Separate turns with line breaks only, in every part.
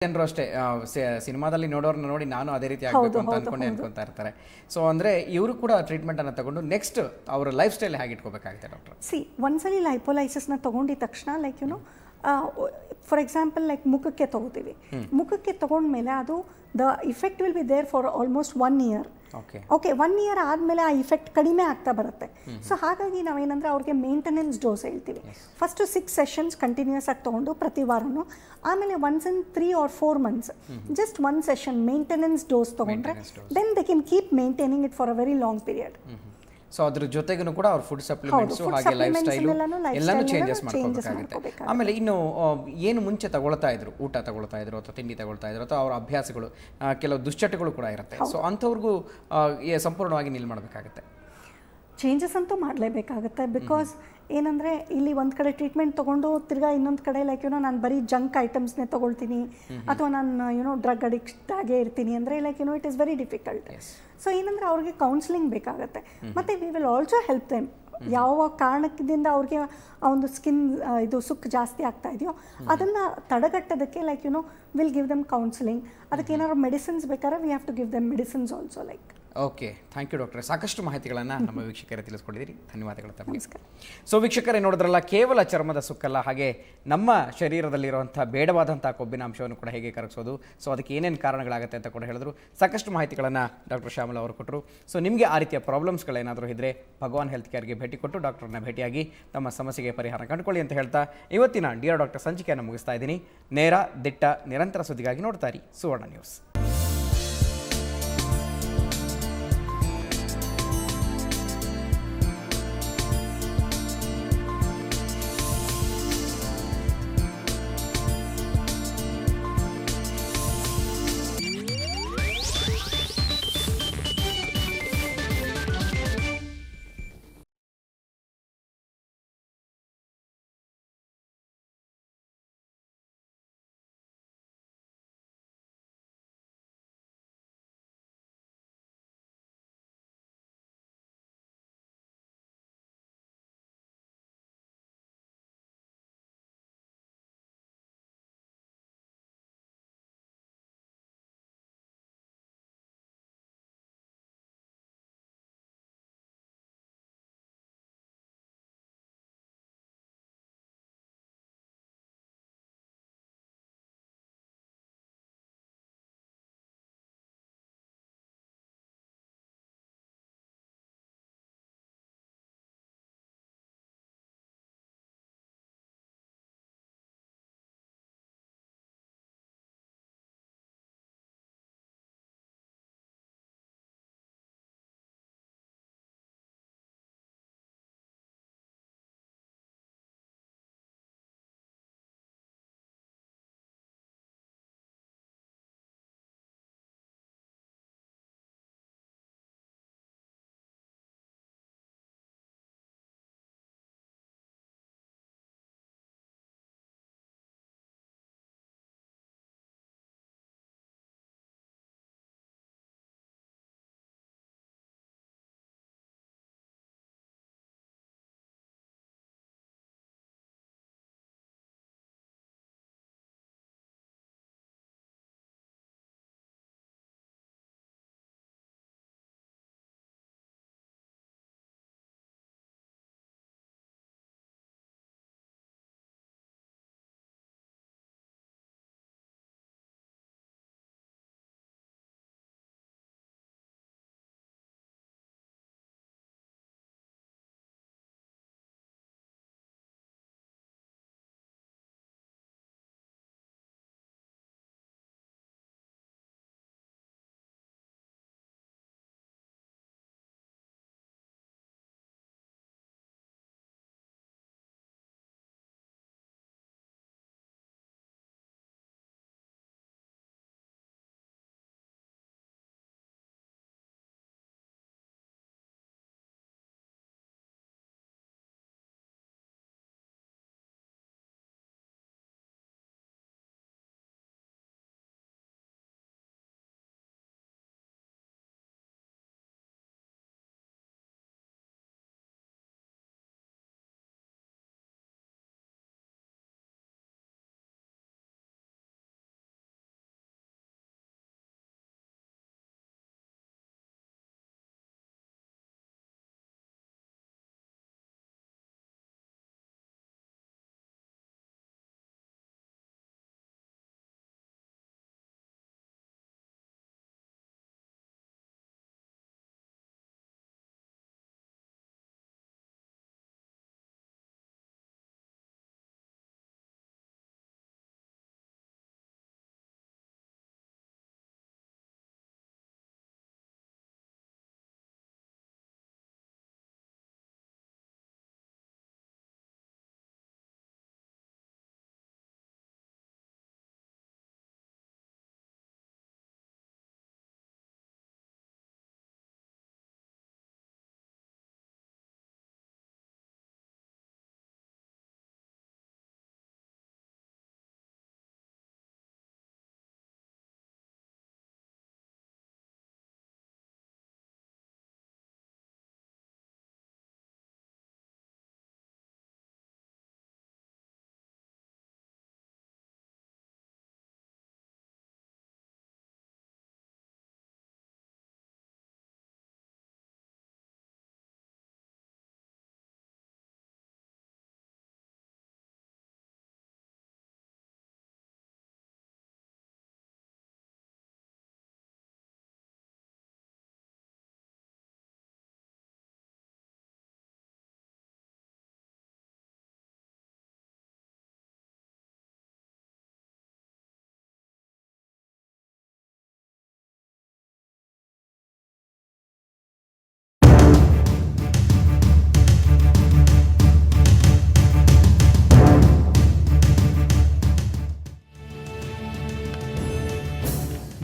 ಜನರು ಅಷ್ಟೇ ಸಿನಿಮಾದಲ್ಲಿ ನೋಡೋರ್ನ ನೋಡಿ ನಾನು ಅದೇ ರೀತಿ ಆಗಬೇಕು ಅಂತ ಅನ್ಕೊಂಡೆ ಅನ್ಕೊಂತಾ ಇರ್ತಾರೆ. ಸೊ ಅಂದ್ರೆ ಇವರು ಕೂಡ ಟ್ರೀಟ್ಮೆಂಟ್ ಅನ್ನ ತಗೊಂಡು ನೆಕ್ಸ್ಟ್ ಅವರ ಲೈಫ್ ಸ್ಟೈಲ್ ಹೇಗೆ ಇಟ್ಕೋಬೇಕಾಗುತ್ತೆ ಡಾಕ್ಟರ್?
ಒಂದ್ಸಲಿ ಲೈಪೋಲೈಸಿಸ್ನ ತಗೊಂಡಿದ ತಕ್ಷಣ ಲೈಕ್ ಫಾರ್ ಎಕ್ಸಾಂಪಲ್ ಲೈಕ್ ಮುಖಕ್ಕೆ ತಗೋತೀವಿ. ಮುಖಕ್ಕೆ ತಗೊಂಡ್ಮೇಲೆ ಅದು the effect will be there for almost 1 year. Okay 1 year ಆದಮೇಲೆ ಆ ಇಫೆಕ್ಟ್ ಕಡಿಮೆ ಆಗ್ತಾ ಬರುತ್ತೆ. ಸೊ ಹಾಗಾಗಿ ನಾವೇನಂದ್ರೆ ಅವ್ರಿಗೆ ಮೇಂಟೆನೆನ್ಸ್ ಡೋಸ್ ಹೇಳ್ತೀವಿ. ಫಸ್ಟ್ 6 ಸೆಷನ್ಸ್ ಕಂಟಿನ್ಯೂಸ್ ಆಗಿ ತೊಗೊಂಡು ಪ್ರತಿ ವಾರನೂ, ಆಮೇಲೆ once in 3 or 4 months just 1 session maintenance dose ತೊಗೊಂಡ್ರೆ then they can keep maintaining it for a very long period.
So ಅದ್ರ ಜೊತೆಗೂ ಕೂಡ ಅವ್ರ ಫುಡ್ ಸಪ್ಲಿಮೆಂಟ್ಸ್ ಹಾಗೆ ಲೈಫ್ ಸ್ಟೈಲ್ ಎಲ್ಲಾನು ಚೇಂಜಸ್ ಮಾಡ್ಕೋಬೇಕಾಗುತ್ತೆ. ಆಮೇಲೆ ಇನ್ನು ಏನು ಮುಂಚೆ ತಗೊಳ್ತಾ ಇದ್ರು, ಊಟ ತಗೊಳ್ತಾ ಇದ್ರು ಅಥವಾ ತಿಂಡಿ ತಗೊಳ್ತಾ ಇದ್ರು ಅಥವಾ ಅವರ ಅಭ್ಯಾಸಗಳು ಕೆಲವು ದುಶ್ಚಟಗಳು ಕೂಡ ಇರುತ್ತೆ. ಸೊ ಅಂಥವ್ರಿಗೂ ಸಂಪೂರ್ಣವಾಗಿ ನಿಲ್ ಮಾಡಬೇಕಾಗುತ್ತೆ.
ಚೇಂಜಸ್ ಅಂತೂ ಮಾಡಲೇಬೇಕಾಗುತ್ತೆ. ಬಿಕಾಸ್ ಏನಂದರೆ ಇಲ್ಲಿ ಒಂದು ಕಡೆ ಟ್ರೀಟ್ಮೆಂಟ್ ತೊಗೊಂಡು ತಿರ್ಗಾ ಇನ್ನೊಂದು ಕಡೆ ಲೈಕ್ ನಾನು ಬರೀ ಜಂಕ್ ಐಟಮ್ಸ್ನೇ ತೊಗೊಳ್ತೀನಿ ಅಥವಾ ನಾನು ಡ್ರಗ್ ಅಡಿಕ್ಟ್ ಆಗೇ ಇರ್ತೀನಿ ಅಂದರೆ like it is very difficult. So ಏನಂದರೆ ಅವ್ರಿಗೆ ಕೌನ್ಸಿಲಿಂಗ್ ಬೇಕಾಗುತ್ತೆ. ಮತ್ತು we will also help them. ಯಾವ ಕಾರಣದಿಂದ ಅವ್ರಿಗೆ ಆ ಒಂದು ಸ್ಕಿನ್ ಇದು ಸುಕ್ಕು ಜಾಸ್ತಿ ಆಗ್ತಾ ಇದೆಯೋ ಅದನ್ನು ತಡೆಗಟ್ಟೋದಕ್ಕೆ like will give them counselling. ಅದಕ್ಕೆ ಏನಾದ್ರು ಮೆಡಿಸಿನ್ಸ್ ಬೇಕಾದ್ರೆ we have to give them medicines also like.
Okay, thank you ಡಾಕ್ಟ್ರೆ. ಸಾಕಷ್ಟು ಮಾಹಿತಿಗಳನ್ನು ನಮ್ಮ ವೀಕ್ಷಕರೇ ತಿಳಿಸ್ಕೊಟ್ಟಿದ್ದೀರಿ, ಧನ್ಯವಾದಗಳು ತಮಗೆ. ಸೊ ವೀಕ್ಷಕರೇ ನೋಡಿದ್ರಲ್ಲ, ಕೇವಲ ಚರ್ಮದ ಸುಕ್ಕಲ್ಲ, ಹಾಗೆ ನಮ್ಮ ಶರೀರದಲ್ಲಿರುವಂಥ ಬೇಡವಾದಂಥ ಕೊಬ್ಬಿನ ಅಂಶವನ್ನು ಕೂಡ ಹೇಗೆ ಕರಗಿಸೋದು, ಸೊ ಅದಕ್ಕೆ ಏನೇನು ಕಾರಣಗಳಾಗುತ್ತೆ ಅಂತ ಕೂಡ ಹೇಳಿದ್ರು. ಸಾಕಷ್ಟು ಮಾಹಿತಿಗಳನ್ನು ಡಾಕ್ಟರ್ ಶ್ಯಾಮಲ ಅವರು ಕೊಟ್ಟರು. ಸೊ ನಿಮಗೆ ಆ ರೀತಿಯ ಪ್ರಾಬ್ಲಮ್ಸ್ಗಳೇನಾದರೂ ಇದ್ದರೆ ಭಗವಾನ್ ಹೆಲ್ತ್ ಕೇರ್ಗೆ ಭೇಟಿ ಕೊಟ್ಟು ಡಾಕ್ಟರ್ನ ಭೇಟಿಯಾಗಿ ತಮ್ಮ ಸಮಸ್ಯೆಗೆ ಪರಿಹಾರ ಕಂಡುಕೊಳ್ಳಿ ಅಂತ ಹೇಳ್ತಾ ಇವತ್ತಿನ ಡಿಯರ್ ಡಾಕ್ಟರ್ ಸಂಚಿಕೆಯನ್ನು ಮುಗಿಸ್ತಾ ಇದ್ದೀನಿ. ನೇರ, ದಿಟ್ಟ, ನಿರಂತರ ಸುದ್ದಿಗಾಗಿ ನೋಡ್ತಾ ಇರಿ ಸುವರ್ಣ ನ್ಯೂಸ್.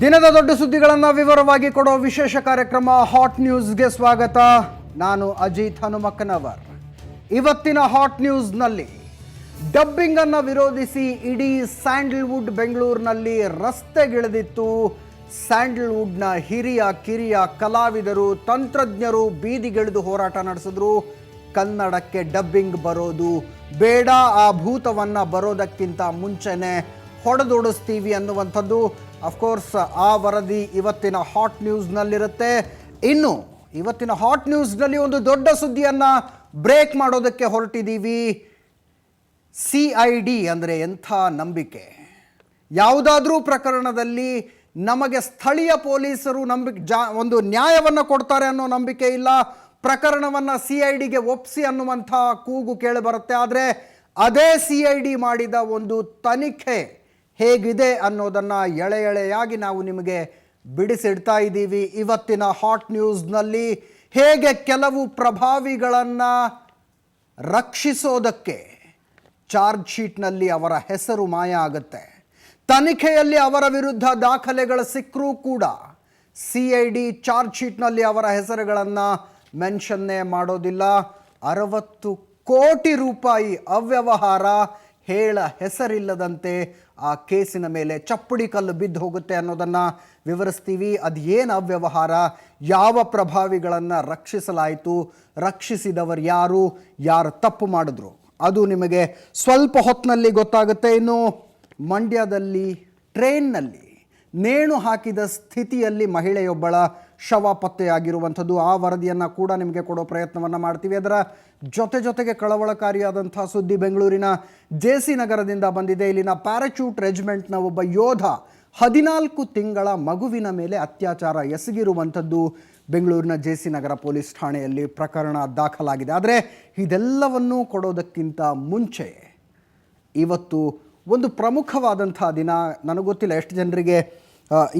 ದಿನದ ದೊಡ್ಡ ಸುದ್ದಿಗಳನ್ನು ವಿವರವಾಗಿ ಕೊಡೋ ವಿಶೇಷ ಕಾರ್ಯಕ್ರಮ ಹಾಟ್ ನ್ಯೂಸ್ಗೆ ಸ್ವಾಗತ. ನಾನು ಅಜಿತ್ ಹನುಮಕ್ಕನವರ್. ಇವತ್ತಿನ ಹಾಟ್ ನ್ಯೂಸ್ನಲ್ಲಿ ಡಬ್ಬಿಂಗ್ ಅನ್ನು ವಿರೋಧಿಸಿ ಇಡೀ ಸ್ಯಾಂಡಲ್ವುಡ್ ಬೆಂಗಳೂರಿನಲ್ಲಿ ರಸ್ತೆಗಿಳಿದಿತ್ತು. ಸ್ಯಾಂಡಲ್ವುಡ್ನ ಹಿರಿಯ ಕಿರಿಯ ಕಲಾವಿದರು, ತಂತ್ರಜ್ಞರು ಬೀದಿಗಿಳಿದು ಹೋರಾಟ ನಡೆಸಿದ್ರು. ಕನ್ನಡಕ್ಕೆ ಡಬ್ಬಿಂಗ್ ಬರೋದು ಬೇಡ, ಆ ಭೂತವನ್ನು ಬರೋದಕ್ಕಿಂತ ಮುಂಚೆನೆ ಹೊಡೆದೊಡಿಸ್ತೀವಿ ಅನ್ನುವಂಥದ್ದು ಅಫ್ಕೋರ್ಸ್ ಆ ವರದಿ ಇವತ್ತಿನ ಹಾಟ್ ನ್ಯೂಸ್ನಲ್ಲಿರುತ್ತೆ. ಇನ್ನು ಇವತ್ತಿನ ಹಾಟ್ ನ್ಯೂಸ್ನಲ್ಲಿ ಒಂದು ದೊಡ್ಡ ಸುದ್ದಿಯನ್ನು ಬ್ರೇಕ್ ಮಾಡೋದಕ್ಕೆ ಹೊರಟಿದ್ದೀವಿ. CID ಅಂದರೆ ಎಂಥ ನಂಬಿಕೆ. ಯಾವುದಾದ್ರೂ ಪ್ರಕರಣದಲ್ಲಿ ನಮಗೆ ಸ್ಥಳೀಯ ಪೊಲೀಸರು ಒಂದು ನ್ಯಾಯವನ್ನು ಕೊಡ್ತಾರೆ ಅನ್ನೋ ನಂಬಿಕೆ ಇಲ್ಲ. ಪ್ರಕರಣವನ್ನು CIDಗೆ ಒಪ್ಪಿಸಿ ಅನ್ನುವಂಥ ಕೂಗು ಕೇಳಿ ಬರುತ್ತೆ. ಆದರೆ ಅದೇ CID ಮಾಡಿದ ಒಂದು ತನಿಖೆ ಹೇಗಿದೆ ಅನ್ನೋದನ್ನು ಎಳೆಯಾಗಿ ನಾವು ನಿಮಗೆ ಬಿಡಿಸಿಡ್ತಾ ಇದ್ದೀವಿ. ಇವತ್ತಿನ ಹಾಟ್ ನ್ಯೂಸ್ನಲ್ಲಿ ಹೇಗೆ ಕೆಲವು ಪ್ರಭಾವಿಗಳನ್ನು ರಕ್ಷಿಸೋದಕ್ಕೆ ಚಾರ್ಜ್ ಶೀಟ್ನಲ್ಲಿ ಅವರ ಹೆಸರು ಮಾಯ ಆಗುತ್ತೆ. ತನಿಖೆಯಲ್ಲಿ ಅವರ ವಿರುದ್ಧ ದಾಖಲೆಗಳು ಸಿಕ್ಕರೂ ಕೂಡ CID ಚಾರ್ಜ್ ಶೀಟ್ನಲ್ಲಿ ಅವರ ಹೆಸರುಗಳನ್ನು ಮೆನ್ಷನ್ನೇ ಮಾಡೋದಿಲ್ಲ. 60 ಕೋಟಿ ರೂಪಾಯಿ ಅವ್ಯವಹಾರ ಹೇಳ ಹೆಸರಿಲ್ಲದಂತೆ ಆ ಕೇಸಿನ ಮೇಲೆ ಚಪ್ಪಡಿ ಕಲ್ಲು ಬಿದ್ದು ಹೋಗುತ್ತೆ ಅನ್ನೋದನ್ನು ವಿವರಿಸ್ತೀವಿ. ಅದು ಏನು ಅವ್ಯವಹಾರ, ಯಾವ ಪ್ರಭಾವಿಗಳನ್ನು ರಕ್ಷಿಸಲಾಯಿತು, ರಕ್ಷಿಸಿದವರು ಯಾರು ತಪ್ಪು ಮಾಡಿದ್ರು, ಅದು ನಿಮಗೆ ಸ್ವಲ್ಪ ಹೊತ್ತಿನಲ್ಲಿ ಗೊತ್ತಾಗುತ್ತೆ. ಇನ್ನು ಮಂಡ್ಯದಲ್ಲಿ ಟ್ರೈನ್ನಲ್ಲಿ ನೇಣು ಹಾಕಿದ ಸ್ಥಿತಿಯಲ್ಲಿ ಮಹಿಳೆಯೊಬ್ಬಳ ಶವ ಪತ್ತೆಯಾಗಿರುವಂಥದ್ದು, ಆ ವರದಿಯನ್ನು ಕೂಡ ನಿಮಗೆ ಕೊಡೋ ಪ್ರಯತ್ನವನ್ನು ಮಾಡ್ತೀವಿ. ಅದರ ಜೊತೆಗೆ ಕಳವಳಕಾರಿಯಾದಂಥ ಸುದ್ದಿ ಬೆಂಗಳೂರಿನ JC ನಗರದಿಂದ ಬಂದಿದೆ. ಇಲ್ಲಿನ ಪ್ಯಾರಾಚೂಟ್ ರೆಜಿಮೆಂಟ್ನ ಒಬ್ಬ ಯೋಧ 14 ತಿಂಗಳ ಮಗುವಿನ ಮೇಲೆ ಅತ್ಯಾಚಾರ ಎಸಗಿರುವಂಥದ್ದು ಬೆಂಗಳೂರಿನ JC ನಗರ ಪೊಲೀಸ್ ಠಾಣೆಯಲ್ಲಿ ಪ್ರಕರಣ ದಾಖಲಾಗಿದೆ. ಆದರೆ ಇದೆಲ್ಲವನ್ನೂ ಕೊಡೋದಕ್ಕಿಂತ ಮುಂಚೆ ಇವತ್ತು ಒಂದು ಪ್ರಮುಖವಾದಂಥ ದಿನ. ನನಗೊತ್ತಿಲ್ಲ ಎಷ್ಟು ಜನರಿಗೆ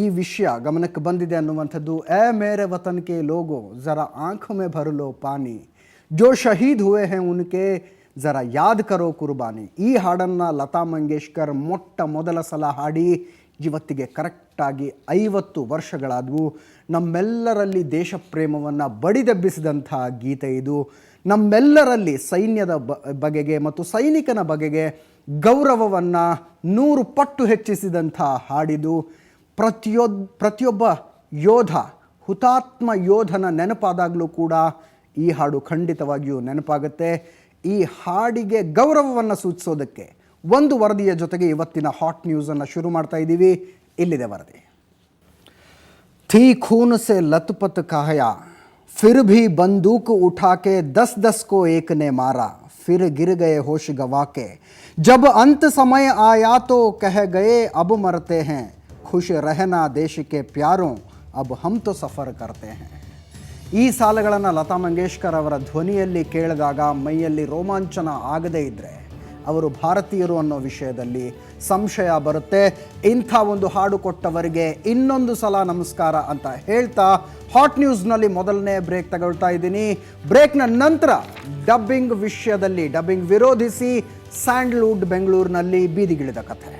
ಈ ವಿಷಯ ಗಮನಕ್ಕೆ ಬಂದಿದೆ ಅನ್ನುವಂಥದ್ದು. ಏ ಮೇರೆ ವತನ್ ಕೆ ಲೋಗೋ ಜರಾ ಆಂಖ್ ಮೇ ಭರ್ ಲೋ ಪಾನಿ, ಜೋ ಶಹೀದ್ ಹುವೆ ಹೇ ಉನ್ಕೆ ಜರಾ ಯಾದ್ ಕರೋ ಕುರ್ಬಾನಿ. ಈ ಹಾಡನ್ನು ಲತಾ ಮಂಗೇಶ್ಕರ್ ಮೊದಲ ಸಲ ಹಾಡಿ ಇವತ್ತಿಗೆ ಕರೆಕ್ಟಾಗಿ 50 ವರ್ಷಗಳಾದವು. ನಮ್ಮೆಲ್ಲರಲ್ಲಿ ದೇಶ ಪ್ರೇಮವನ್ನು ಬಡಿದೆಬ್ಬಿಸಿದಂಥ ಗೀತೆ ಇದು. ನಮ್ಮೆಲ್ಲರಲ್ಲಿ ಸೈನ್ಯದ ಬಗೆಗೆ ಮತ್ತು ಸೈನಿಕನ ಬಗೆಗೆ ಗೌರವವನ್ನು 100 ಪಟ್ಟು ಹೆಚ್ಚಿಸಿದಂಥ ಹಾಡಿದು. ಪ್ರತಿಯೊಬ್ಬ ಯೋಧ, ಹುತಾತ್ಮ ಯೋಧನ ನೆನಪಾದಾಗಲೂ ಕೂಡ ಈ ಹಾಡು ಖಂಡಿತವಾಗಿಯೂ ನೆನಪಾಗುತ್ತೆ. ಈ ಹಾಡಿಗೆ ಗೌರವವನ್ನು ಸೂಚಿಸೋದಕ್ಕೆ ಒಂದು ವರದಿಯ ಜೊತೆಗೆ ಇವತ್ತಿನ ಹಾಟ್ ನ್ಯೂಸನ್ನು ಶುರು ಮಾಡ್ತಾ ಇದ್ದೀವಿ. ಇಲ್ಲಿದೆ ವರದಿ. ಥೀ ಖೂನ್ ಸೆ ಲತ್ಪತ್ ಕಾಹಯಾ, ಫಿರ್ ಭಿ ಬಂದೂಕ್ ಉಠಾ ಕೆ 10 को एक ने मारा, फिर गिर गए होश गवा के, जब अंत समय आया तो कह गए अब मरते हैं, खुश रहना देश के प्यारों अब हम तो सफ़र करते हैं. ಈ ಸಾಲುಗಳನ್ನು ಲತಾ ಮಂಗೇಶ್ಕರ್ ಅವರ ಧ್ವನಿಯಲ್ಲಿ ಕೇಳಿದಾಗ ಮೈಯಲ್ಲಿ ರೋಮಾಂಚನ ಆಗದೇ ಇದ್ದರೆ ಅವರು ಭಾರತೀಯರು ಅನ್ನೋ ವಿಷಯದಲ್ಲಿ ಸಂಶಯ ಬರುತ್ತೆ. ಇಂಥ ಒಂದು ಹಾಡು ಕೊಟ್ಟವರಿಗೆ ಇನ್ನೊಂದು ಸಲ ನಮಸ್ಕಾರ ಅಂತ ಹೇಳ್ತಾ ಹಾಟ್ ನ್ಯೂಸ್ನಲ್ಲಿ ಮೊದಲನೇ ಬ್ರೇಕ್ ತಗೊಳ್ತಾ ಇದ್ದೀನಿ. ಬ್ರೇಕ್ನ ನಂತರ ಡಬ್ಬಿಂಗ್ ವಿಷಯದಲ್ಲಿ ಡಬ್ಬಿಂಗ್ ವಿರೋಧಿಸಿ ಸ್ಯಾಂಡಲ್ವುಡ್ ಬೆಂಗಳೂರಿನಲ್ಲಿ ಬೀದಿಗಿಳಿದ ಕಥೆ.